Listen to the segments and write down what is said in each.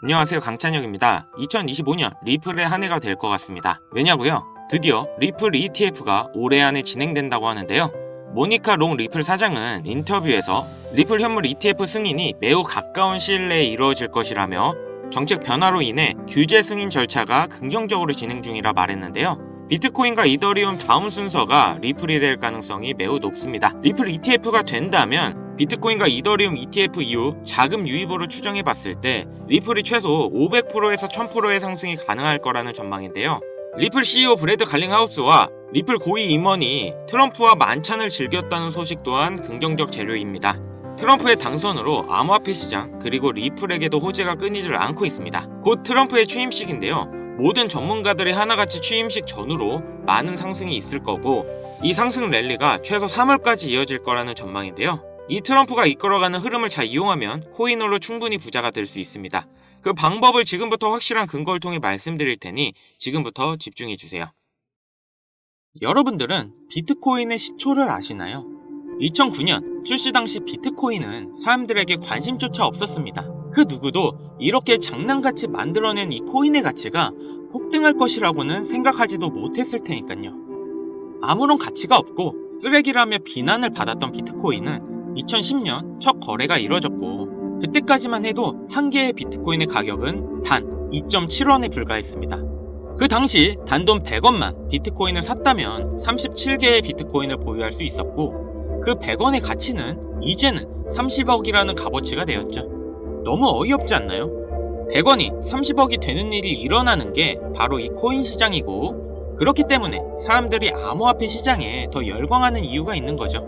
안녕하세요, 강찬혁입니다. 2025년 리플의 한 해가 될 것 같습니다. 왜냐고요? 드디어 리플 ETF가 올해 안에 진행된다고 하는데요. 모니카 롱 리플 사장은 인터뷰에서 리플 현물 ETF 승인이 매우 가까운 시일 내에 이루어질 것이라며 정책 변화로 인해 규제 승인 절차가 긍정적으로 진행 중이라 말했는데요. 비트코인과 이더리움 다음 순서가 리플이 될 가능성이 매우 높습니다. 리플 ETF가 된다면 비트코인과 이더리움 ETF 이후 자금 유입으로 추정해 봤을 때 리플이 최소 500%에서 1000%의 상승이 가능할 거라는 전망인데요. 리플 CEO 브래드 갈링하우스와 리플 고위 임원이 트럼프와 만찬을 즐겼다는 소식 또한 긍정적 재료입니다. 트럼프의 당선으로 암호화폐 시장 그리고 리플에게도 호재가 끊이질 않고 있습니다. 곧 트럼프의 취임식인데요. 모든 전문가들이 하나같이 취임식 전후로 많은 상승이 있을 거고 이 상승 랠리가 최소 3월까지 이어질 거라는 전망인데요. 이 트럼프가 이끌어가는 흐름을 잘 이용하면 코인으로 충분히 부자가 될 수 있습니다. 그 방법을 지금부터 확실한 근거를 통해 말씀드릴 테니 지금부터 집중해주세요. 여러분들은 비트코인의 시초를 아시나요? 2009년 출시 당시 비트코인은 사람들에게 관심조차 없었습니다. 그 누구도 이렇게 장난같이 만들어낸 이 코인의 가치가 폭등할 것이라고는 생각하지도 못했을 테니까요. 아무런 가치가 없고 쓰레기라며 비난을 받았던 비트코인은 2010년 첫 거래가 이뤄졌고 그때까지만 해도 한 개의 비트코인의 가격은 단 2.7원에 불과했습니다. 그 당시 단돈 100원만 비트코인을 샀다면 37개의 비트코인을 보유할 수 있었고 그 100원의 가치는 이제는 30억이라는 값어치가 되었죠. 너무 어이없지 않나요? 100원이 30억이 되는 일이 일어나는 게 바로 이 코인 시장이고 그렇기 때문에 사람들이 암호화폐 시장에 더 열광하는 이유가 있는 거죠.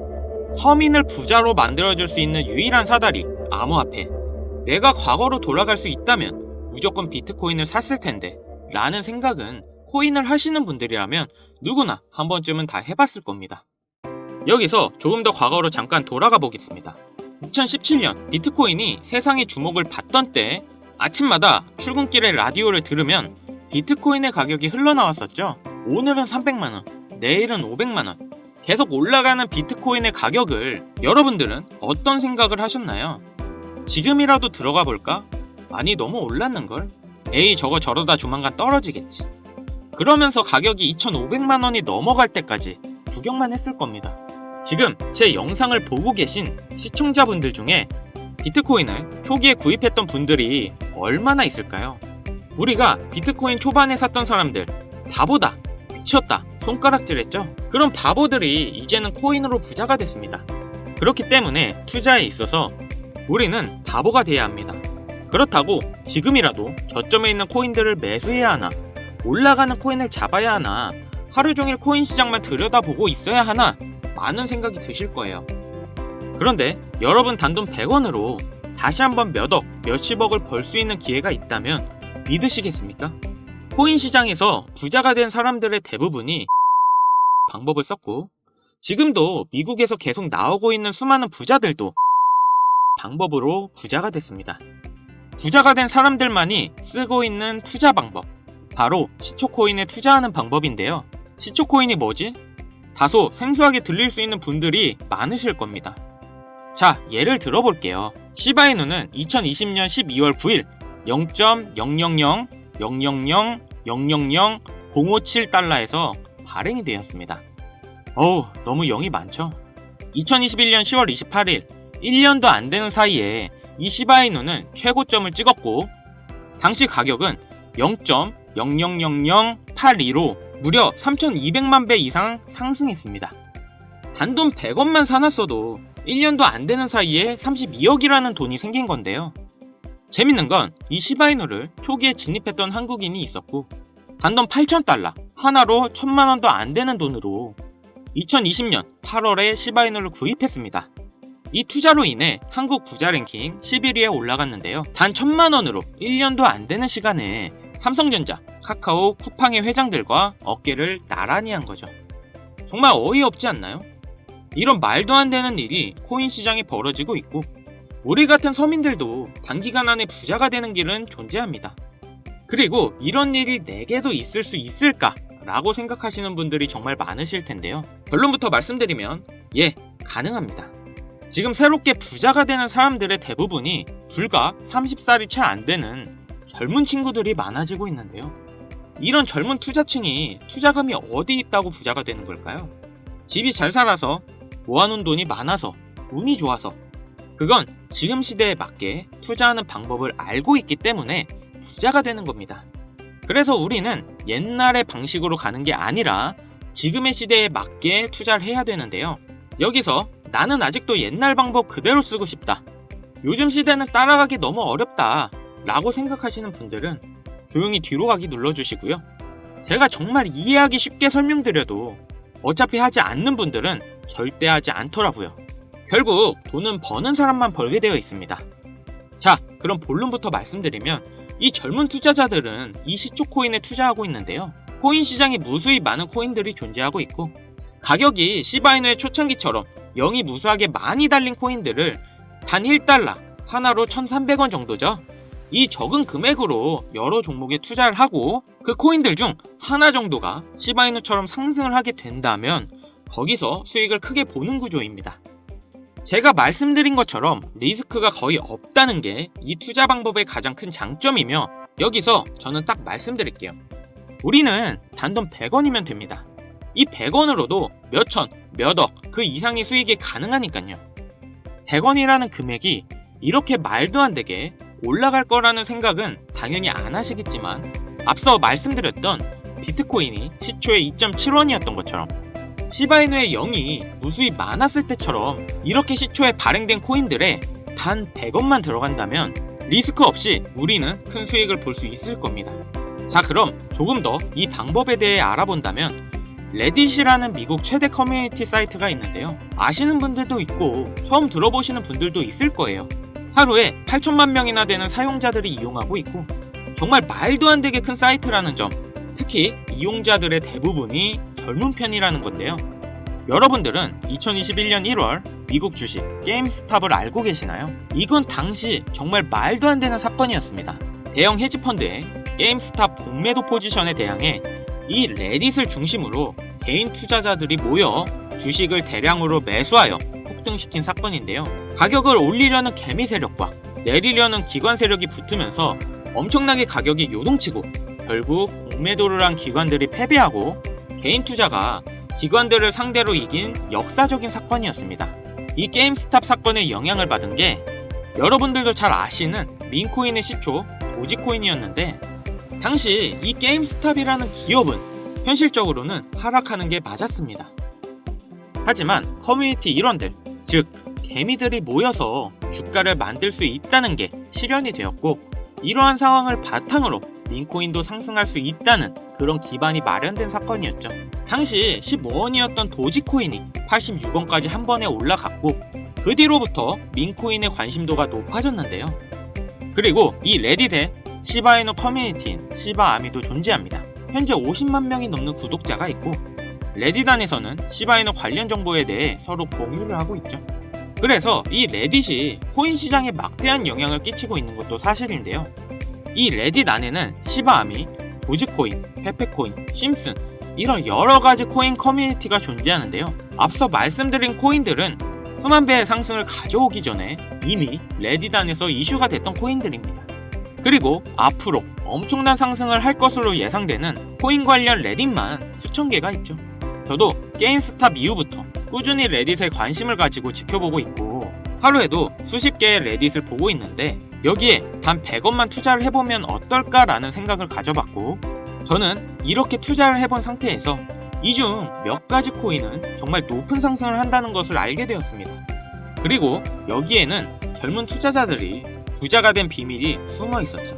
서민을 부자로 만들어줄 수 있는 유일한 사다리, 암호화폐. 내가 과거로 돌아갈 수 있다면 무조건 비트코인을 샀을 텐데 라는 생각은 코인을 하시는 분들이라면 누구나 한 번쯤은 다 해봤을 겁니다. 여기서 조금 더 과거로 잠깐 돌아가 보겠습니다. 2017년 비트코인이 세상의 주목을 받던 때 아침마다 출근길에 라디오를 들으면 비트코인의 가격이 흘러나왔었죠. 오늘은 300만원, 내일은 500만원. 계속 올라가는 비트코인의 가격을 여러분들은 어떤 생각을 하셨나요? 지금이라도 들어가 볼까? 아니 너무 올랐는걸? 에이 저거 저러다 조만간 떨어지겠지. 그러면서 가격이 2,500만원이 넘어갈 때까지 구경만 했을 겁니다. 지금 제 영상을 보고 계신 시청자분들 중에 비트코인을 초기에 구입했던 분들이 얼마나 있을까요? 우리가 비트코인 초반에 샀던 사람들 바보다, 미쳤다, 손가락질했죠? 그런 바보들이 이제는 코인으로 부자가 됐습니다. 그렇기 때문에 투자에 있어서 우리는 바보가 돼야 합니다. 그렇다고 지금이라도 저점에 있는 코인들을 매수해야 하나, 올라가는 코인을 잡아야 하나, 하루 종일 코인 시장만 들여다보고 있어야 하나 많은 생각이 드실 거예요. 그런데 여러분 단돈 100원으로 다시 한번 몇억, 몇십억을 벌 수 있는 기회가 있다면 믿으시겠습니까? 코인 시장에서 부자가 된 사람들의 대부분이 방법을 썼고 지금도 미국에서 계속 나오고 있는 수많은 부자들도 방법으로 부자가 됐습니다. 부자가 된 사람들만이 쓰고 있는 투자 방법, 바로 시초코인에 투자하는 방법인데요. 시초코인이 뭐지? 다소 생소하게 들릴 수 있는 분들이 많으실 겁니다. 자, 예를 들어볼게요. 시바이누는 2020년 12월 9일 0.0000000057달러에서 발행이 되었습니다. 어우, 너무 0이 많죠? 2021년 10월 28일 1년도 안 되는 사이에 이 시바이누는 최고점을 찍었고 당시 가격은 0.000082로 무려 3,200만 배 이상 상승했습니다. 단돈 100원만 사놨어도 1년도 안 되는 사이에 32억이라는 돈이 생긴 건데요. 재밌는 건 이 시바이누를 초기에 진입했던 한국인이 있었고 단돈 8,000달러, 하나로 1,000만원도 안 되는 돈으로 2020년 8월에 시바이누를 구입했습니다. 이 투자로 인해 한국 부자 랭킹 11위에 올라갔는데요. 단 1,000만원으로 1년도 안 되는 시간에 삼성전자, 카카오, 쿠팡의 회장들과 어깨를 나란히 한 거죠. 정말 어이없지 않나요? 이런 말도 안 되는 일이 코인 시장에 벌어지고 있고 우리 같은 서민들도 단기간 안에 부자가 되는 길은 존재합니다. 그리고 이런 일이 내게도 있을 수 있을까? 라고 생각하시는 분들이 정말 많으실 텐데요. 결론부터 말씀드리면 예, 가능합니다. 지금 새롭게 부자가 되는 사람들의 대부분이 불과 30살이 채 안 되는 젊은 친구들이 많아지고 있는데요. 이런 젊은 투자층이 투자금이 어디 있다고 부자가 되는 걸까요? 집이 잘 살아서, 모아놓은 돈이 많아서, 운이 좋아서, 그건 지금 시대에 맞게 투자하는 방법을 알고 있기 때문에 부자가 되는 겁니다. 그래서 우리는 옛날의 방식으로 가는 게 아니라 지금의 시대에 맞게 투자를 해야 되는데요. 여기서 나는 아직도 옛날 방법 그대로 쓰고 싶다, 요즘 시대는 따라가기 너무 어렵다 라고 생각하시는 분들은 조용히 뒤로 가기 눌러주시고요. 제가 정말 이해하기 쉽게 설명드려도 어차피 하지 않는 분들은 절대 하지 않더라고요. 결국 돈은 버는 사람만 벌게 되어 있습니다. 자, 그럼 본론부터 말씀드리면 이 젊은 투자자들은 이 시초 코인에 투자하고 있는데요. 코인 시장에 무수히 많은 코인들이 존재하고 있고 가격이 시바이누의 초창기처럼 영이 무수하게 많이 달린 코인들을 단 1달러, 하나로 1,300원 정도죠. 이 적은 금액으로 여러 종목에 투자를 하고 그 코인들 중 하나 정도가 시바이누처럼 상승을 하게 된다면 거기서 수익을 크게 보는 구조입니다. 제가 말씀드린 것처럼 리스크가 거의 없다는 게 이 투자 방법의 가장 큰 장점이며 여기서 저는 딱 말씀드릴게요. 우리는 단돈 100원이면 됩니다. 이 100원으로도 몇천, 몇억 그 이상의 수익이 가능하니까요. 100원이라는 금액이 이렇게 말도 안 되게 올라갈 거라는 생각은 당연히 안 하시겠지만 앞서 말씀드렸던 비트코인이 시초에 2.7원이었던 것처럼 시바이누의 0이 무수히 많았을 때처럼 이렇게 시초에 발행된 코인들에 단 100원만 들어간다면 리스크 없이 우리는 큰 수익을 볼 수 있을 겁니다. 자, 그럼 조금 더 이 방법에 대해 알아본다면 레딧이라는 미국 최대 커뮤니티 사이트가 있는데요. 아시는 분들도 있고 처음 들어보시는 분들도 있을 거예요. 하루에 8천만 명이나 되는 사용자들이 이용하고 있고 정말 말도 안 되게 큰 사이트라는 점, 특히 이용자들의 대부분이 젊은 편이라는 건데요. 여러분들은 2021년 1월 미국 주식 게임스탑을 알고 계시나요? 이건 당시 정말 말도 안 되는 사건이었습니다. 대형 헤지펀드의 게임스탑 공매도 포지션에 대항해 이 레딧을 중심으로 개인 투자자들이 모여 주식을 대량으로 매수하여 폭등시킨 사건인데요. 가격을 올리려는 개미 세력과 내리려는 기관 세력이 붙으면서 엄청나게 가격이 요동치고 결국 공매도를 한 기관들이 패배하고 개인 투자가 기관들을 상대로 이긴 역사적인 사건이었습니다. 이 게임스탑 사건에 영향을 받은 게 여러분들도 잘 아시는 민코인의 시초 도지코인이었는데 당시 이 게임스탑이라는 기업은 현실적으로는 하락하는 게 맞았습니다. 하지만 커뮤니티 일원들, 즉 개미들이 모여서 주가를 만들 수 있다는 게 실현이 되었고 이러한 상황을 바탕으로 민코인도 상승할 수 있다는 그런 기반이 마련된 사건이었죠. 당시 15원이었던 도지코인이 86원까지 한 번에 올라갔고 그 뒤로부터 민코인의 관심도가 높아졌는데요. 그리고 이 레딧에 시바이누 커뮤니티인 시바아미도 존재합니다. 현재 50만 명이 넘는 구독자가 있고 레딧 안에서는 시바이누 관련 정보에 대해 서로 공유를 하고 있죠. 그래서 이 레딧이 코인 시장에 막대한 영향을 끼치고 있는 것도 사실인데요. 이 레딧 안에는 시바아미, 도지코인, 페페코인, 심슨 이런 여러가지 코인 커뮤니티가 존재하는데요. 앞서 말씀드린 코인들은 수만 배의 상승을 가져오기 전에 이미 레딧 안에서 이슈가 됐던 코인들입니다. 그리고 앞으로 엄청난 상승을 할 것으로 예상되는 코인 관련 레딧만 수천 개가 있죠. 저도 게임스탑 이후부터 꾸준히 레딧에 관심을 가지고 지켜보고 있고 하루에도 수십 개의 레딧을 보고 있는데 여기에 단 100원만 투자를 해보면 어떨까라는 생각을 가져봤고 저는 이렇게 투자를 해본 상태에서 이 중 몇 가지 코인은 정말 높은 상승을 한다는 것을 알게 되었습니다. 그리고 여기에는 젊은 투자자들이 부자가 된 비밀이 숨어 있었죠.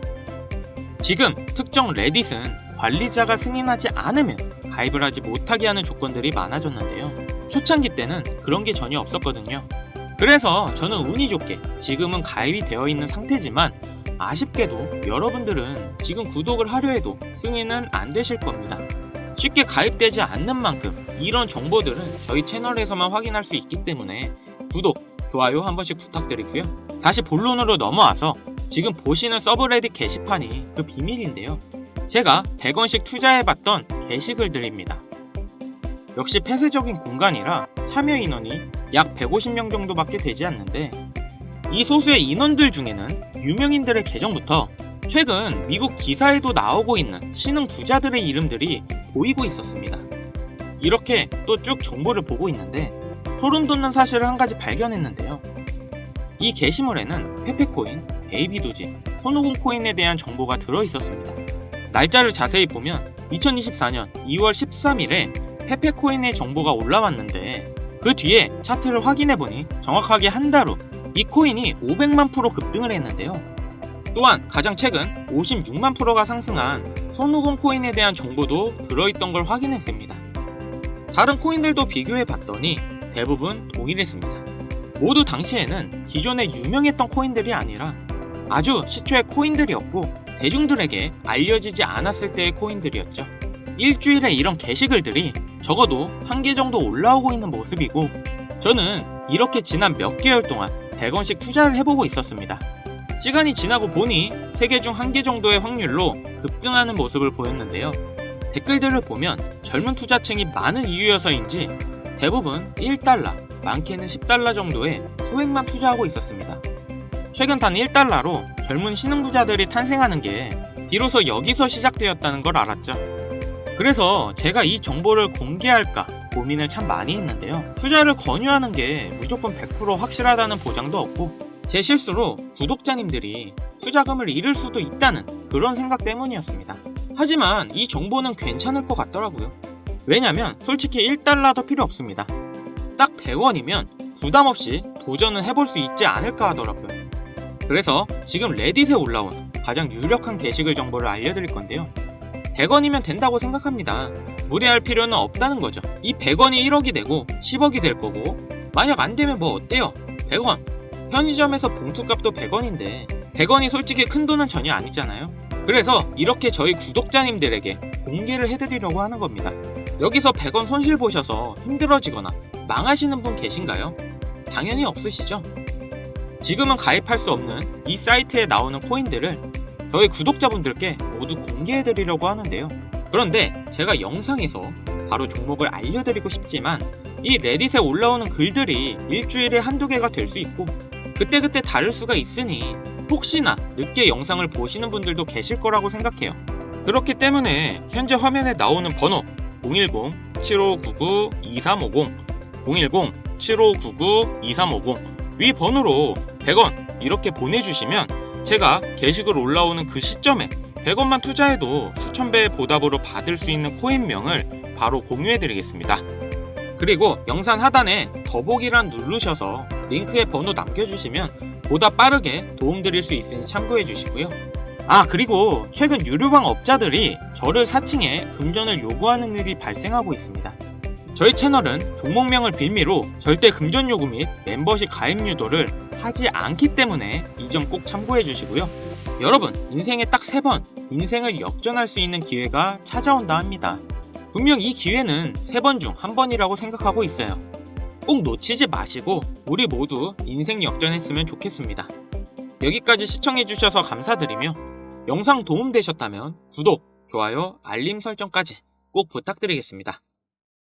지금 특정 레딧은 관리자가 승인하지 않으면 가입을 하지 못하게 하는 조건들이 많아졌는데요. 초창기 때는 그런 게 전혀 없었거든요. 그래서 저는 운이 좋게 지금은 가입이 되어 있는 상태지만 아쉽게도 여러분들은 지금 구독을 하려 해도 승인은 안 되실 겁니다. 쉽게 가입되지 않는 만큼 이런 정보들은 저희 채널에서만 확인할 수 있기 때문에 구독, 좋아요 한 번씩 부탁드리고요. 다시 본론으로 넘어와서 지금 보시는 서브레딧 게시판이 그 비밀인데요. 제가 100원씩 투자해봤던 게시글들입니다. 역시 폐쇄적인 공간이라 참여 인원이 약 150명 정도밖에 되지 않는데 이 소수의 인원들 중에는 유명인들의 계정부터 최근 미국 기사에도 나오고 있는 신흥 부자들의 이름들이 보이고 있었습니다. 이렇게 또 쭉 정보를 보고 있는데 소름 돋는 사실을 한 가지 발견했는데요. 이 게시물에는 페페코인, 베이비도지, 손오공 코인에 대한 정보가 들어있었습니다. 날짜를 자세히 보면 2024년 2월 13일에 페페코인의 정보가 올라왔는데 그 뒤에 차트를 확인해보니 정확하게 한 달 후 이 코인이 500만 프로 급등을 했는데요. 또한 가장 최근 56만 프로가 상승한 손오공 코인에 대한 정보도 들어있던 걸 확인했습니다. 다른 코인들도 비교해봤더니 대부분 동일했습니다. 모두 당시에는 기존에 유명했던 코인들이 아니라 아주 시초의 코인들이었고 대중들에게 알려지지 않았을 때의 코인들이었죠. 일주일에 이런 게시글들이 적어도 한 개 정도 올라오고 있는 모습이고 저는 이렇게 지난 몇 개월 동안 100원씩 투자를 해보고 있었습니다. 시간이 지나고 보니 3개 중 1개 정도의 확률로 급등하는 모습을 보였는데요. 댓글들을 보면 젊은 투자층이 많은 이유여서인지 대부분 1달러, 많게는 10달러 정도의 소액만 투자하고 있었습니다. 최근 단 1달러로 젊은 신흥부자들이 탄생하는 게 비로소 여기서 시작되었다는 걸 알았죠. 그래서 제가 이 정보를 공개할까 고민을 참 많이 했는데요. 투자를 권유하는 게 무조건 100% 확실하다는 보장도 없고 제 실수로 구독자님들이 투자금을 잃을 수도 있다는 그런 생각 때문이었습니다. 하지만 이 정보는 괜찮을 것 같더라고요. 왜냐면 솔직히 1달러도 필요 없습니다. 딱 100원이면 부담없이 도전을 해볼 수 있지 않을까 하더라고요. 그래서 지금 레딧에 올라온 가장 유력한 게시글 정보를 알려드릴 건데요. 100원이면 된다고 생각합니다. 무리할 필요는 없다는 거죠. 이 100원이 1억이 되고 10억이 될 거고 만약 안 되면 뭐 어때요? 100원. 편의점에서 봉투값도 100원인데 100원이 솔직히 큰 돈은 전혀 아니잖아요. 그래서 이렇게 저희 구독자님들에게 공개를 해드리려고 하는 겁니다. 여기서 100원 손실 보셔서 힘들어지거나 망하시는 분 계신가요? 당연히 없으시죠? 지금은 가입할 수 없는 이 사이트에 나오는 코인들을 저희 구독자분들께 모두 공개해드리려고 하는데요. 그런데 제가 영상에서 바로 종목을 알려드리고 싶지만 이 레딧에 올라오는 글들이 일주일에 한두 개가 될 수 있고 그때그때 다를 수가 있으니 혹시나 늦게 영상을 보시는 분들도 계실 거라고 생각해요. 그렇기 때문에 현재 화면에 나오는 번호 010-7599-2350 010-7599-2350 위 번호로 100원 이렇게 보내주시면 제가 게시글 올라오는 그 시점에 100원만 투자해도 수천 배의 보답으로 받을 수 있는 코인명을 바로 공유해드리겠습니다. 그리고 영상 하단에 더보기란 누르셔서 링크에 번호 남겨주시면 보다 빠르게 도움드릴 수 있으니 참고해주시고요. 그리고 최근 유료방 업자들이 저를 사칭해 금전을 요구하는 일이 발생하고 있습니다. 저희 채널은 종목명을 빌미로 절대 금전 요구 및 멤버십 가입 유도를 하지 않기 때문에 이 점 꼭 참고해 주시고요. 여러분, 인생에 딱 3번 인생을 역전할 수 있는 기회가 찾아온다 합니다. 분명 이 기회는 3번 중 1번이라고 생각하고 있어요. 꼭 놓치지 마시고 우리 모두 인생 역전했으면 좋겠습니다. 여기까지 시청해 주셔서 감사드리며 영상 도움되셨다면 구독, 좋아요, 알림 설정까지 꼭 부탁드리겠습니다.